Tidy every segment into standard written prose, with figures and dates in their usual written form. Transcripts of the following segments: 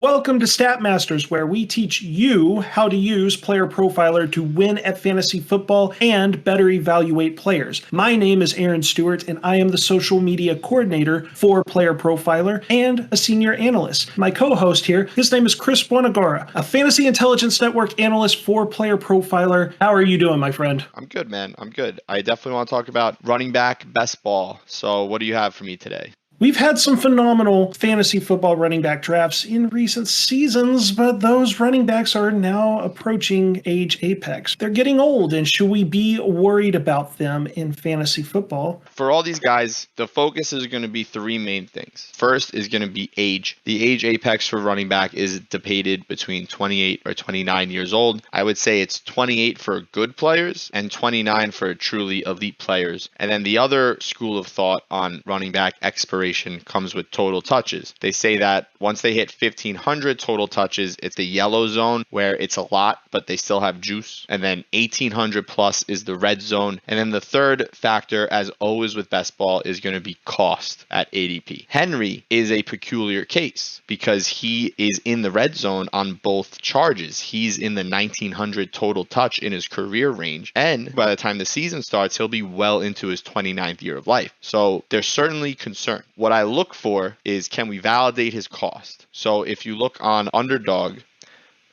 Welcome to Stat Masters, where we teach you how to use Player Profiler to win at fantasy football and better evaluate players. My name is Aaron Stewart, and I am the social media coordinator for Player Profiler and a senior analyst. My co-host here, his name is Chris Buonagora, a fantasy intelligence network analyst for Player Profiler. How are you doing, my friend? I'm good, man. I'm good. I definitely want to talk about running back best ball. So what do you have for me today? We've had some phenomenal fantasy football running back drafts in recent seasons, but those running backs are now approaching age apex. They're getting old, and should we be worried about them in fantasy football? For all these guys, the focus is going to be three main things. First is going to be age. The age apex for running back is debated between 28 or 29 years old. I would say it's 28 for good players and 29 for truly elite players. And then the other school of thought on running back expiration comes with total touches. They say that once they hit 1,500 total touches, it's the yellow zone where it's a lot, but they still have juice. And then 1,800 plus is the red zone. And then the third factor, as always with best ball, is going to be cost at ADP. Henry is a peculiar case because he is in the red zone on both charges. He's in the 1,900 total touch in his career range. And by the time the season starts, he'll be well into his 29th year of life. So there's certainly concern. What I look for is, can we validate his cost? So if you look on Underdog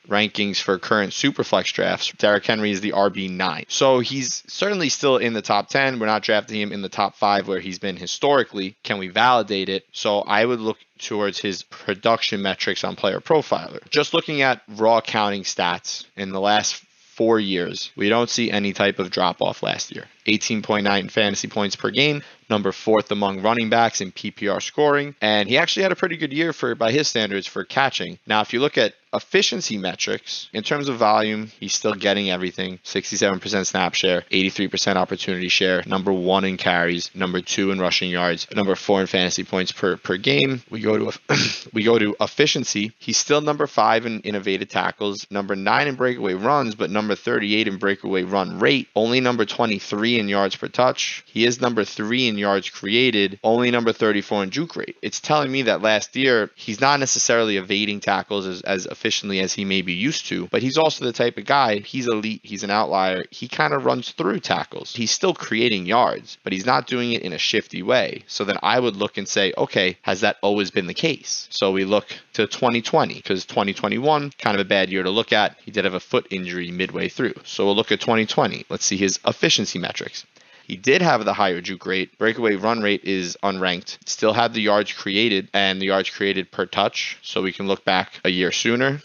rankings for current Superflex drafts, Derrick Henry is the RB9. So he's certainly still in the top 10. We're not drafting him in the top 5 where he's been historically. Can we validate it? So I would look towards his production metrics on Player Profiler. Just looking at raw counting stats in the last 4 years, we don't see any type of drop off last year. 18.9 fantasy points per game, number 4th among running backs in PPR scoring, and he actually had a pretty good year by his standards for catching. Now, if you look at efficiency metrics, in terms of volume, he's still getting everything. 67% snap share, 83% opportunity share, number 1 in carries, number 2 in rushing yards, number 4 in fantasy points per game. We go to efficiency. He's still number 5 in innovative tackles, number 9 in breakaway runs, but number 38 in breakaway run rate, only number 23 in yards per touch. He is number 3 in yards created, only number 34 in juke rate. It's telling me that last year he's not necessarily evading tackles as efficiently as he may be used to, but he's also the type of guy, he's elite, he's an outlier, he kind of runs through tackles. He's still creating yards, but he's not doing it in a shifty way. So then I would look and say, okay, has that always been the case? So we look to 2020, because 2021, kind of a bad year to look at. He did have a foot injury midway through. So we'll look at 2020. Let's see his efficiency metrics. He did have the higher juke rate. Breakaway run rate is unranked. Still had the yards created and the yards created per touch. So we can look back a year sooner.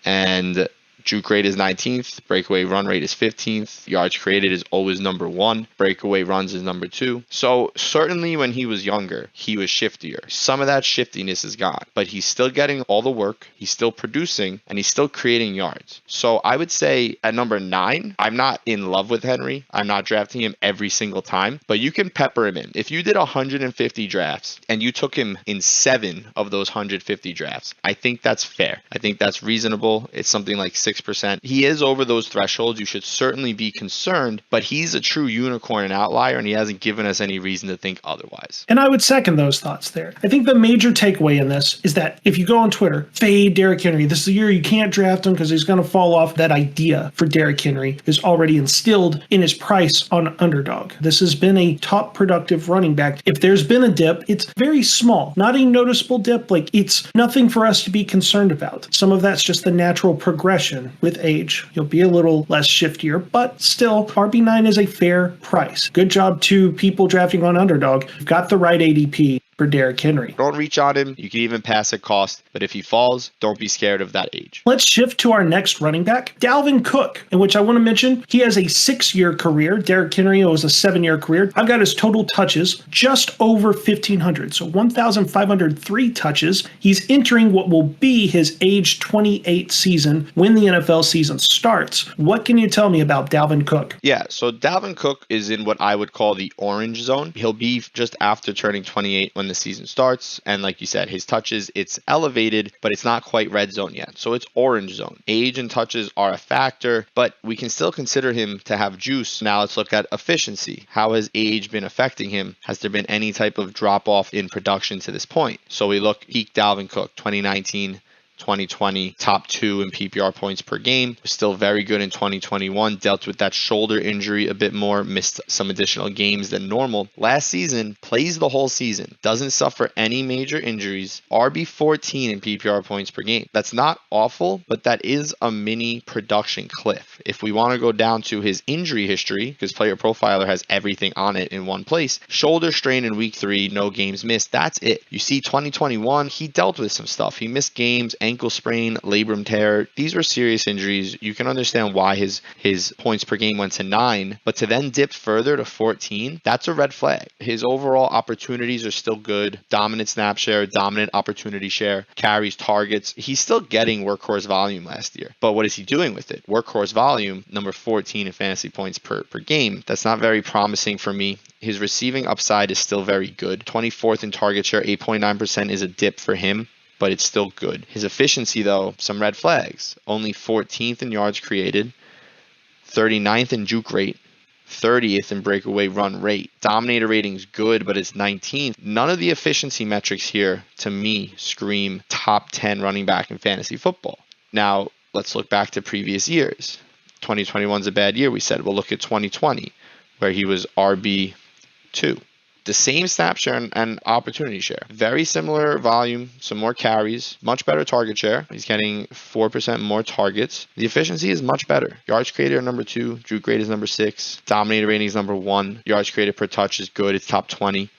And juke rate is 19th. Breakaway run rate is 15th. Yards created is always number 1. Breakaway runs is number 2. So certainly when he was younger, he was shiftier. Some of that shiftiness is gone, but he's still getting all the work. He's still producing and he's still creating yards. So I would say at number 9, I'm not in love with Henry. I'm not drafting him every single time, but you can pepper him in. If you did 150 drafts and you took him in 7 of those 150 drafts, I think that's fair. I think that's reasonable. It's something like 6%. He is over those thresholds. You should certainly be concerned, but he's a true unicorn and outlier, and he hasn't given us any reason to think otherwise. And I would second those thoughts there. I think the major takeaway in this is that if you go on Twitter, fade Derrick Henry, this is the year you can't draft him because he's going to fall off. That idea for Derrick Henry is already instilled in his price on Underdog. This has been a top productive running back. If there's been a dip, it's very small, not a noticeable dip. Like, it's nothing for us to be concerned about. Some of that's just the natural progression. With age, you'll be a little less shiftier, but still, RB9 is a fair price. Good job to people drafting on Underdog. You've got the right ADP for Derrick Henry. Don't reach on him. You can even pass at cost, but if he falls, don't be scared of that age. Let's shift to our next running back, Dalvin Cook, in which I want to mention he has a 6-year career. Derrick Henry was a 7-year career. I've got his total touches just over 1,500, so 1,503 touches. He's entering what will be his age 28 season when the NFL season starts. What can you tell me about Dalvin Cook? Yeah, so Dalvin Cook is in what I would call the orange zone. He'll be just after turning 28 when when the season starts. And like you said, his touches, it's elevated, but it's not quite red zone yet. So it's orange zone. Age and touches are a factor, but we can still consider him to have juice. Now let's look at efficiency. How has age been affecting him? Has there been any type of drop off in production to this point? So we look peak Dalvin Cook, 2019, 2020, top 2 in PPR points per game. Was still very good in 2021. Dealt with that shoulder injury a bit more. Missed some additional games than normal. Last season, plays the whole season. Doesn't suffer any major injuries. RB 14 in PPR points per game. That's not awful, but that is a mini production cliff. If we want to go down to his injury history, because PlayerProfiler has everything on it in one place, shoulder strain in week 3, no games missed. That's it. You see 2021, he dealt with some stuff. He missed games, ankle sprain, labrum tear. These were serious injuries. You can understand why his points per game went to 9, but to then dip further to 14, that's a red flag. His overall opportunities are still good. Dominant snap share, dominant opportunity share, carries, targets. He's still getting workhorse volume last year, but what is he doing with it? Workhorse volume, number 14 in fantasy points per game. That's not very promising for me. His receiving upside is still very good. 24th in target share, 8.9% is a dip for him, but it's still good. His efficiency, though, some red flags. Only 14th in yards created, 39th in juke rate, 30th in breakaway run rate. Dominator rating's good, but it's 19th. None of the efficiency metrics here, to me, scream top 10 running back in fantasy football. Now, let's look back to previous years. 2021's a bad year, we said. We'll look at 2020, where he was RB2. The same snap share and opportunity share. Very similar volume, some more carries, much better target share. He's getting 4% more targets. The efficiency is much better. Yards created are number 2. Juke rate is number 6. Dominator rating is number 1. Yards created per touch is good. It's top 20.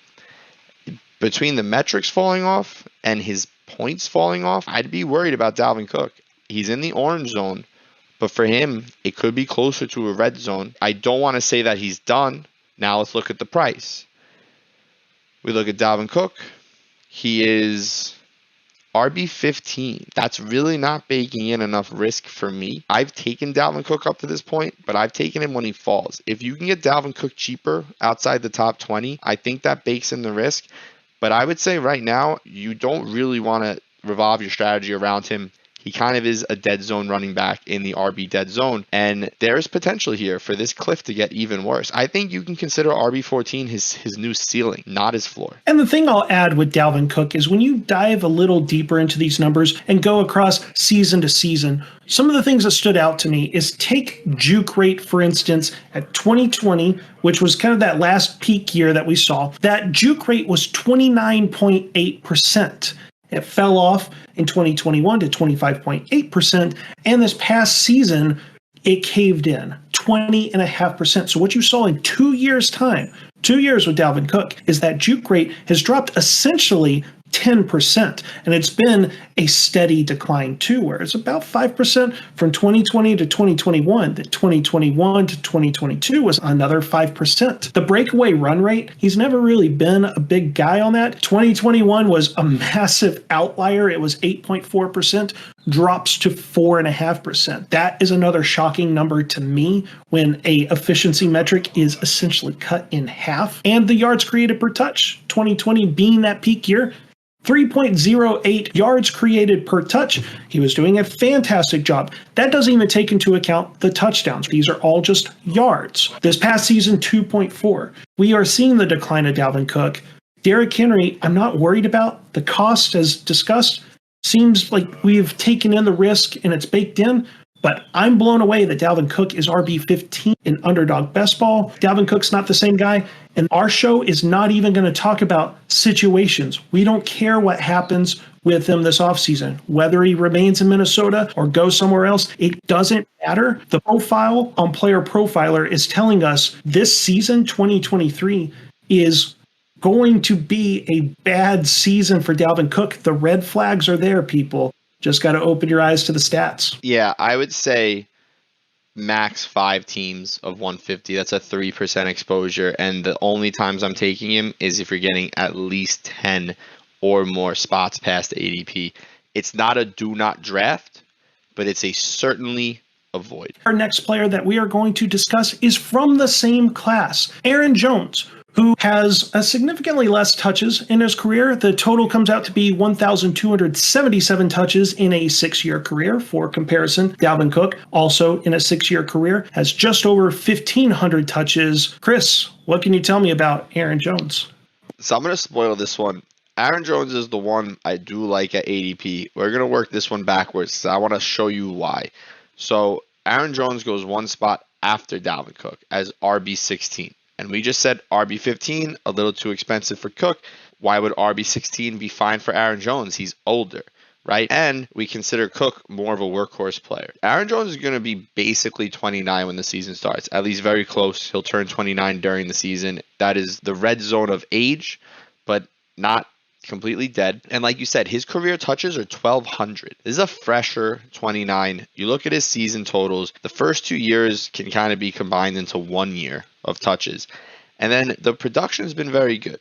Between the metrics falling off and his points falling off, I'd be worried about Dalvin Cook. He's in the orange zone, but for him, it could be closer to a red zone. I don't want to say that he's done. Now let's look at the price. We look at Dalvin Cook. He is RB 15. That's really not baking in enough risk for me. I've taken Dalvin Cook up to this point, but I've taken him when he falls. If you can get Dalvin Cook cheaper outside the top 20, I think that bakes in the risk. But I would say right now, you don't really want to revolve your strategy around him. He kind of is a dead zone running back in the RB dead zone. And there's potential here for this cliff to get even worse. I think you can consider RB 14 his new ceiling, not his floor. And the thing I'll add with Dalvin Cook is when you dive a little deeper into these numbers and go across season to season, some of the things that stood out to me is take juke rate, for instance, at 2020, which was kind of that last peak year that we saw. That juke rate was 29.8%. It fell off in 2021 to 25.8%. And this past season, it caved in 20.5%. So what you saw in 2 years' time, 2 years with Dalvin Cook, is that juke rate has dropped essentially 10%. And it's been a steady decline too, where it's about 5% from 2020 to 2021. The 2021 to 2022 was another 5%. The breakaway run rate, he's never really been a big guy on that. 2021 was a massive outlier. It was 8.4%, drops to 4.5%. That is another shocking number to me when a efficiency metric is essentially cut in half. And the yards created per touch, 2020 being that peak year, 3.08 yards created per touch. He was doing a fantastic job. That doesn't even take into account the touchdowns. These are all just yards. This past season, 2.4. We are seeing the decline of Dalvin Cook. Derrick Henry, I'm not worried about. The cost, as discussed, seems like we've taken in the risk and it's baked in. But I'm blown away that Dalvin Cook is RB15 in Underdog Best Ball. Dalvin Cook's not the same guy. And our show is not even going to talk about situations. We don't care what happens with him this offseason. Whether he remains in Minnesota or goes somewhere else, it doesn't matter. The profile on Player Profiler is telling us this season, 2023, is going to be a bad season for Dalvin Cook. The red flags are there, people. Just got to open your eyes to the stats. Yeah, I would say max 5 teams of 150. That's a 3% exposure. And the only times I'm taking him is if you're getting at least 10 or more spots past ADP. It's not a do not draft, but it's a certainly avoid. Our next player that we are going to discuss is from the same class, Aaron Jones, who has a significantly less touches in his career. The total comes out to be 1,277 touches in a 6-year career. For comparison, Dalvin Cook, also in a 6-year career, has just over 1,500 touches. Chris, what can you tell me about Aaron Jones? So I'm going to spoil this one. Aaron Jones is the one I do like at ADP. We're going to work this one backwards. So I want to show you why. So Aaron Jones goes one spot after Dalvin Cook as RB16. And we just said RB15, a little too expensive for Cook. Why would RB16 be fine for Aaron Jones? He's older, right? And we consider Cook more of a workhorse player. Aaron Jones is going to be basically 29 when the season starts, at least very close. He'll turn 29 during the season. That is the red zone of age, but not completely dead. And like you said, his career touches are 1,200. This is a fresher 29. You look at his season totals, the first 2 years can kind of be combined into 1 year of touches. And then the production has been very good.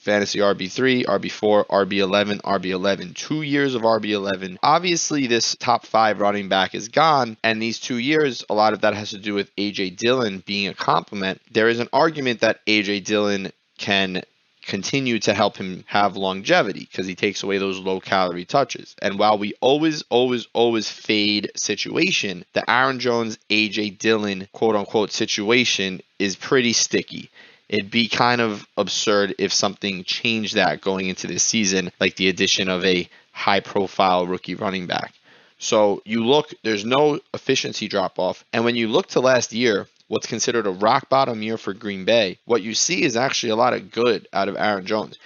Fantasy RB3, RB4, RB11, RB11, 2 years of RB11. Obviously, this top 5 running back is gone, and these 2 years, a lot of that has to do with A.J. Dillon being a complement. There is an argument that A.J. Dillon can continue to help him have longevity because he takes away those low-calorie touches. And while we always fade situation, the Aaron Jones, A.J. Dillon, quote-unquote situation is pretty sticky. It'd be kind of absurd if something changed that going into this season, like the addition of a high-profile rookie running back. So you look, there's no efficiency drop-off. And when you look to last year, what's considered a rock-bottom year for Green Bay, what you see is actually a lot of good out of Aaron Jones.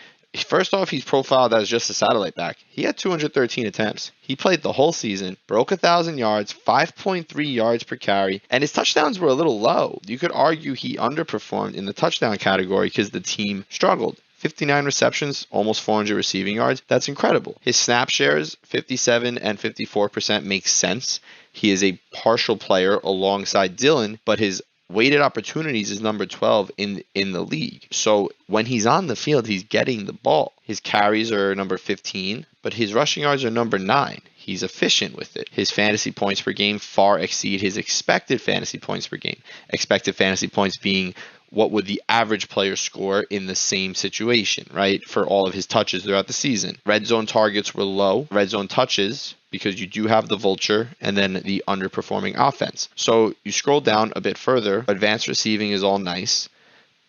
First off, he's profiled as just a satellite back. He had 213 attempts. He played the whole season, broke 1,000 yards, 5.3 yards per carry, and his touchdowns were a little low. You could argue he underperformed in the touchdown category because the team struggled. 59 receptions, almost 400 receiving yards. That's incredible. His snap shares, 57 and 54% makes sense. He is a partial player alongside Dillon, but his weighted opportunities is number 12 in the league. So when he's on the field, he's getting the ball. His carries are number 15, but his rushing yards are number 9. He's efficient with it. His fantasy points per game far exceed his expected fantasy points per game. Expected fantasy points being what would the average player score in the same situation, right? For all of his touches throughout the season. Red zone targets were low. Red zone touches, because you do have the vulture and then the underperforming offense. So you scroll down a bit further. Advanced receiving is all nice.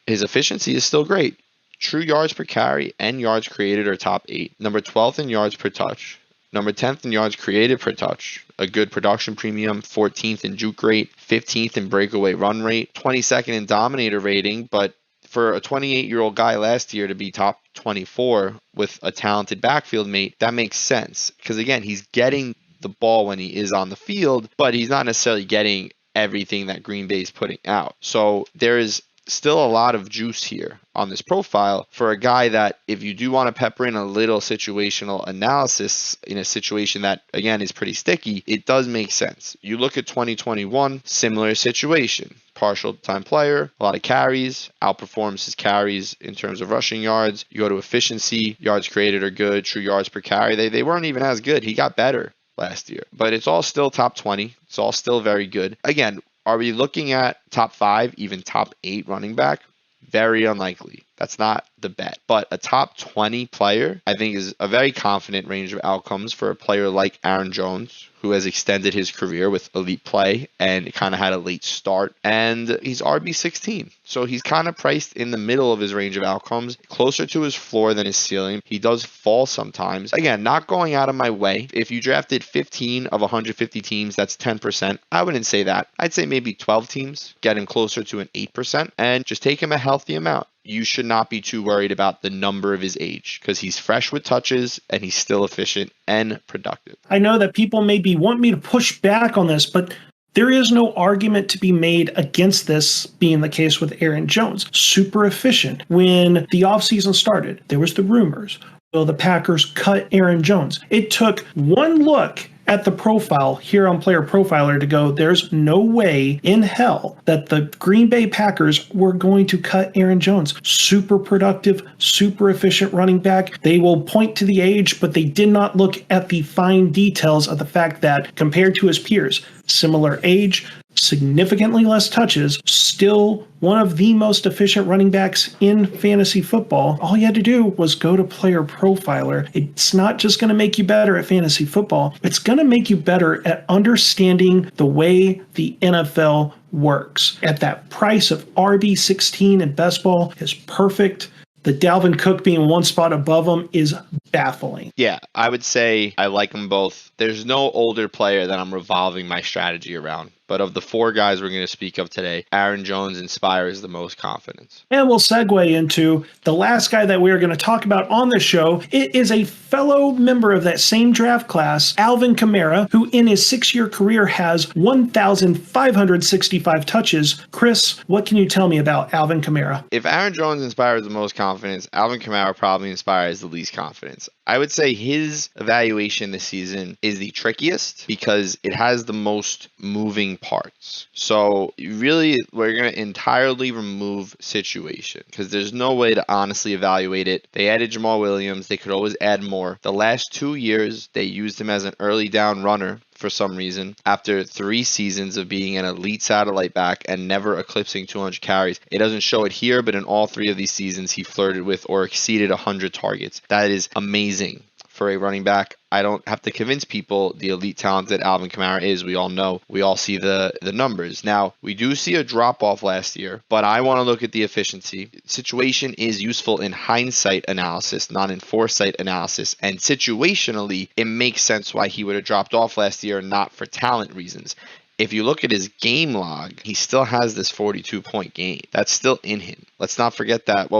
His efficiency is still great. True yards per carry and yards created are top 8. Number 12th in yards per touch. Number 10th in yards created per touch. A good production premium. 14th in juke rate. 15th in breakaway run rate. 22nd in dominator rating. But for a 28-year-old guy last year to be top 24 with a talented backfield mate, that makes sense. Because again, he's getting the ball when he is on the field, but he's not necessarily getting everything that Green Bay is putting out. So there is still a lot of juice here on this profile for a guy that, if you do want to pepper in a little situational analysis in a situation that, again, is pretty sticky, it does make sense. You look at 2021, similar situation. Partial time player, a lot of carries, outperforms his carries in terms of rushing yards. You go to efficiency, yards created are good, true yards per carry. They weren't even as good. He got better last year, but it's all still top 20. It's all still very good. Again, are we looking at top 5, even top 8 running back? Very unlikely. That's not the bet. But a top 20 player, I think, is a very confident range of outcomes for a player like Aaron Jones, who has extended his career with elite play and kind of had a late start. And he's RB16. So he's kind of priced in the middle of his range of outcomes, closer to his floor than his ceiling. He does fall sometimes. Again, not going out of my way. If you drafted 15 of 150 teams, that's 10%. I wouldn't say that. I'd say maybe 12 teams, get him closer to an 8%, and just take him a healthy amount. You should not be too worried about the number of his age because he's fresh with touches and he's still efficient and productive. I know that people maybe want me to push back on this, but there is no argument to be made against this being the case with Aaron Jones. Super efficient. When the offseason started, there was the rumors. Will the Packers cut Aaron Jones? It took one look at the profile here on Player Profiler to go, there's no way in hell that the Green Bay Packers were going to cut Aaron Jones. Super productive, super efficient running back. They will point to the age, but they did not look at the fine details of the fact that compared to his peers, similar age, significantly less touches, still one of the most efficient running backs in fantasy football. All you had to do was go to Player Profiler. It's not just going to make you better at fantasy football, it's going to make you better at understanding the way the NFL works. At that price of RB16 and best ball is perfect. The Dalvin Cook being one spot above him is baffling. Yeah, I would say I like them both. There's no older player that I'm revolving my strategy around. But of the four guys we're going to speak of today, Aaron Jones inspires the most confidence. And we'll segue into the last guy that we are going to talk about on the show. It is a fellow member of that same draft class, Alvin Kamara, who in his 6-year career has 1,565 touches. Chris, what can you tell me about Alvin Kamara? If Aaron Jones inspires the most confidence, Alvin Kamara probably inspires the least confidence. I would say his evaluation this season is the trickiest because it has the most moving parts. So really, we're going to entirely remove situation because there's no way to honestly evaluate it. They added Jamal Williams. They could always add more. The last 2 years, they used him as an early down runner for some reason. After 3 seasons of being an elite satellite back and never eclipsing 200 carries, it doesn't show it here, but in all 3 of these seasons, he flirted with or exceeded 100 targets. That is amazing for a running back. I don't have to convince people the elite talent that Alvin Kamara is. We all know. We all see the numbers. Now, we do see a drop-off last year, but I want to look at the efficiency. Situation is useful in hindsight analysis, not in foresight analysis. And situationally, it makes sense why he would have dropped off last year, not for talent reasons. If you look at his game log, he still has this 42-point game. That's still in him. Let's not forget that,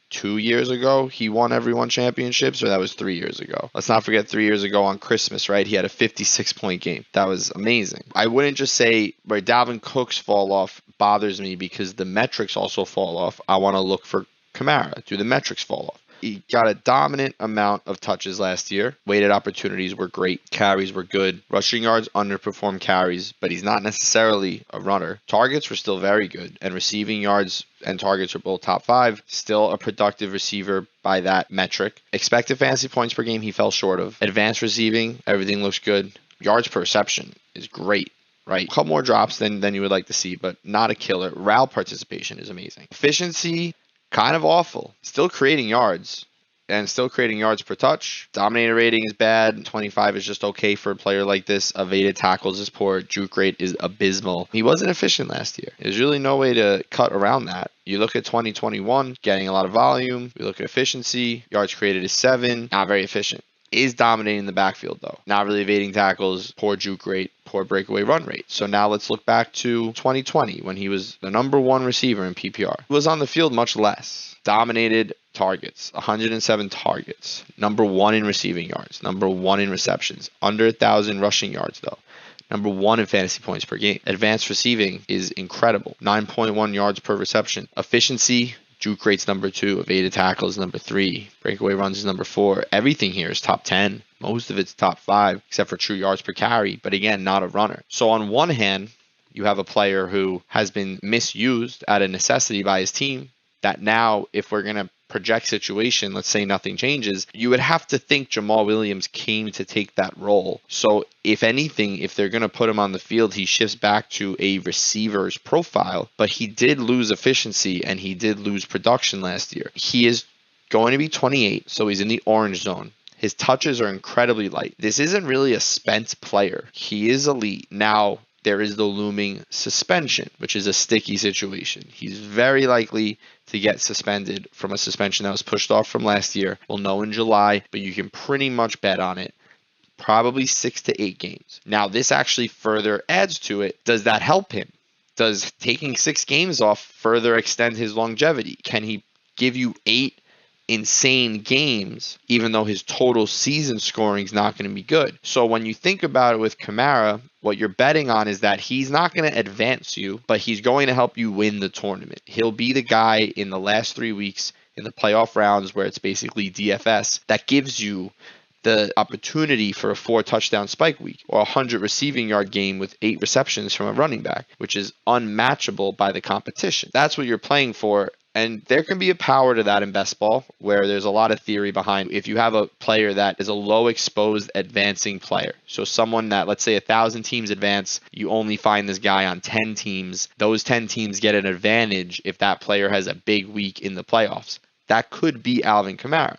2 years ago, he won every one championships, or that was 3 years ago? Let's not forget 3 years ago on Christmas, right? He had a 56-point game. That was amazing. I wouldn't just say where Dalvin Cook's fall off bothers me because the metrics also fall off. I want to look for Kamara. Do the metrics fall off? He got a dominant amount of touches last year. Weighted opportunities were great. Carries were good. Rushing yards underperformed carries, but he's not necessarily a runner. Targets were still very good, and receiving yards and targets were both top 5. Still a productive receiver by that metric. Expected fantasy points per game, he fell short of. Advanced receiving, everything looks good. Yards per reception is great. Right, a couple more drops than you would like to see, but not a killer. Route participation is amazing. Efficiency, kind of awful. Still creating yards and still creating yards per touch. Dominator rating is bad. 25 is just okay for a player like this. Evaded tackles is poor. Juke rate is abysmal. He wasn't efficient last year. There's really no way to cut around that. You look at 2021, getting a lot of volume. We look at efficiency. Yards created is 7. Not very efficient. Is dominating the backfield though. Not really evading tackles, poor juke rate, poor breakaway run rate. So now let's look back to 2020 when he was the number 1 receiver in PPR. He was on the field much less. Dominated targets, 107 targets. Number 1 in receiving yards. Number 1 in receptions. Under 1,000 rushing yards though. Number 1 in fantasy points per game. Advanced receiving is incredible. 9.1 yards per reception. Efficiency, juke rate's number 2, evaded tackles number 3, breakaway runs is number 4. Everything here is top 10. Most of it's top 5, except for true yards per carry, but again, not a runner. So on one hand, you have a player who has been misused out of necessity by his team, that now, if we're going to project situation, let's say nothing changes, you would have to think Jamal Williams came to take that role. So if anything, if they're going to put him on the field, he shifts back to a receiver's profile, but he did lose efficiency and he did lose production last year. He is going to be 28, so he's in the orange zone. His touches are incredibly light. This isn't really a spent player. He is elite. Now, there is the looming suspension, which is a sticky situation. He's very likely to get suspended from a suspension that was pushed off from last year. We'll know in July, but you can pretty much bet on it. Probably 6 to 8 games. Now, this actually further adds to it. Does that help him? Does taking 6 games off further extend his longevity? Can he give you 8 insane games, even though his total season scoring is not going to be good? So when you think about it with Kamara, what you're betting on is that he's not going to advance you, but he's going to help you win the tournament. He'll be the guy in the last 3 weeks in the playoff rounds where it's basically DFS that gives you the opportunity for a 4-touchdown spike week or a 100 receiving yard game with 8 receptions from a running back, which is unmatchable by the competition. That's what you're playing for. And there can be a power to that in best ball, where there's a lot of theory behind if you have a player that is a low exposed advancing player. So someone that, let's say 1,000 teams advance, you only find this guy on 10 teams. Those 10 teams get an advantage if that player has a big week in the playoffs. That could be Alvin Kamara.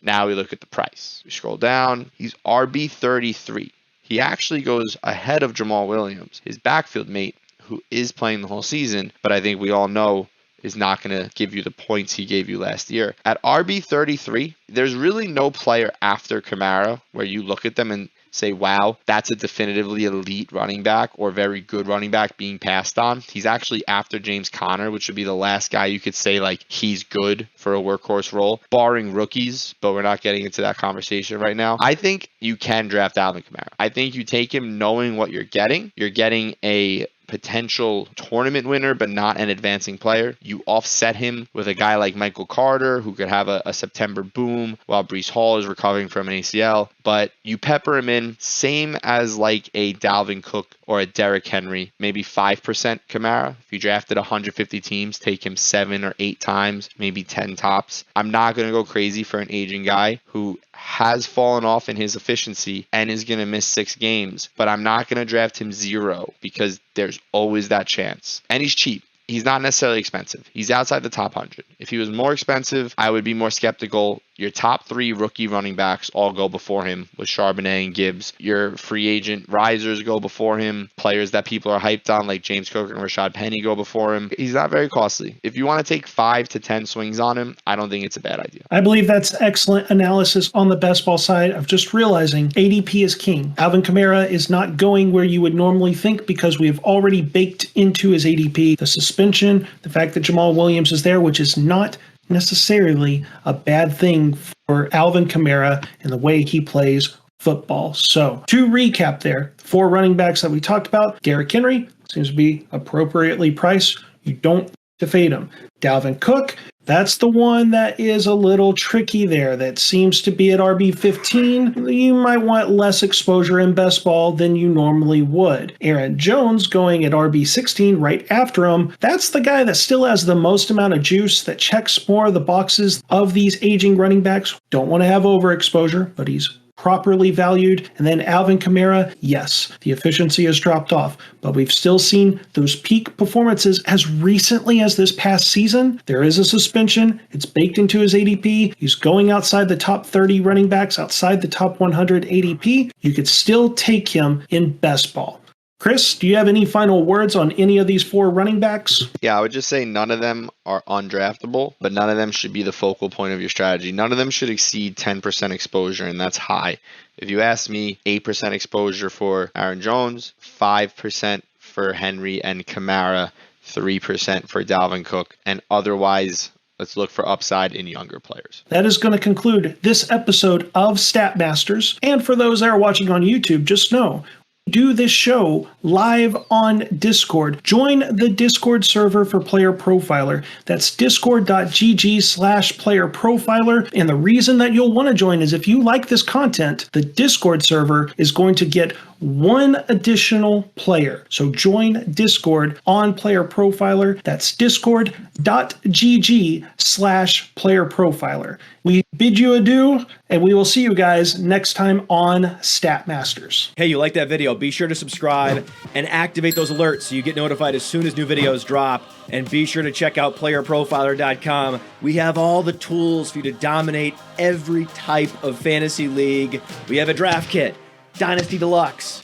Now we look at the price. We scroll down. He's RB33. He actually goes ahead of Jamal Williams, his backfield mate, who is playing the whole season, but I think we all know is not going to give you the points he gave you last year. At RB33, there's really no player after Kamara where you look at them and say, wow, that's a definitively elite running back or very good running back being passed on. He's actually after James Conner, which would be the last guy you could say like he's good for a workhorse role, barring rookies, but we're not getting into that conversation right now. I think you can draft Alvin Kamara. I think you take him knowing what you're getting. You're getting a potential tournament winner, but not an advancing player. You offset him with a guy like Michael Carter, who could have a September boom while Breece Hall is recovering from an ACL. But you pepper him in, same as like a Dalvin Cook or a Derrick Henry, maybe 5% Kamara. If you drafted 150 teams, take him 7 or 8 times, maybe 10 tops. I'm not going to go crazy for an aging guy who has fallen off in his efficiency and is going to miss 6 games, but I'm not going to draft him 0 because there's always that chance. And he's cheap. He's not necessarily expensive. He's outside the top 100. If he was more expensive, I would be more skeptical. Your top 3 rookie running backs all go before him with Charbonnet and Gibbs. Your free agent risers go before him. Players that people are hyped on like James Cook and Rashad Penny go before him. He's not very costly. If you want to take 5 to 10 swings on him, I don't think it's a bad idea. I believe that's excellent analysis on the best ball side of just realizing ADP is king. Alvin Kamara is not going where you would normally think because we have already baked into his ADP the suspension, the fact that Jamal Williams is there, which is not necessarily a bad thing for Alvin Kamara and the way he plays football. So to recap there, 4 running backs that we talked about, Derrick Henry seems to be appropriately priced. You don't have to fade him. Dalvin Cook, that's the one that is a little tricky there. That seems to be at RB15. You might want less exposure in best ball than you normally would. Aaron Jones going at RB16 right after him. That's the guy that still has the most amount of juice, that checks more of the boxes of these aging running backs. Don't want to have overexposure, but he's properly valued. And then Alvin Kamara, yes, the efficiency has dropped off, but we've still seen those peak performances as recently as this past season. There is a suspension. It's baked into his ADP. He's going outside the top 30 running backs, outside the top 100 ADP. You could still take him in best ball. Chris, do you have any final words on any of these 4 running backs? Yeah, I would just say none of them are undraftable, but none of them should be the focal point of your strategy. None of them should exceed 10% exposure, and that's high. If you ask me, 8% exposure for Aaron Jones, 5% for Henry and Kamara, 3% for Dalvin Cook, and otherwise, let's look for upside in younger players. That is going to conclude this episode of Statmasters. And for those that are watching on YouTube, just know, do this show live on Discord. Join the Discord server for Player Profiler. That's discord.gg/Player Profiler. And the reason that you'll want to join is if you like this content, the Discord server is going to get 1 additional player. So join Discord on Player Profiler. That's discord.gg/Player Profiler. We bid you adieu, and we will see you guys next time on Statmasters. Hey, you like that video? Be sure to subscribe and activate those alerts so you get notified as soon as new videos drop. And be sure to check out PlayerProfiler.com. We have all the tools for you to dominate every type of fantasy league. We have a draft kit, Dynasty Deluxe,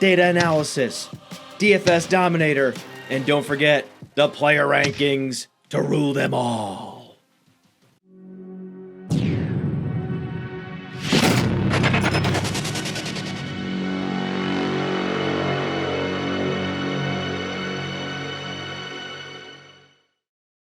data analysis, DFS Dominator, and don't forget the player rankings to rule them all.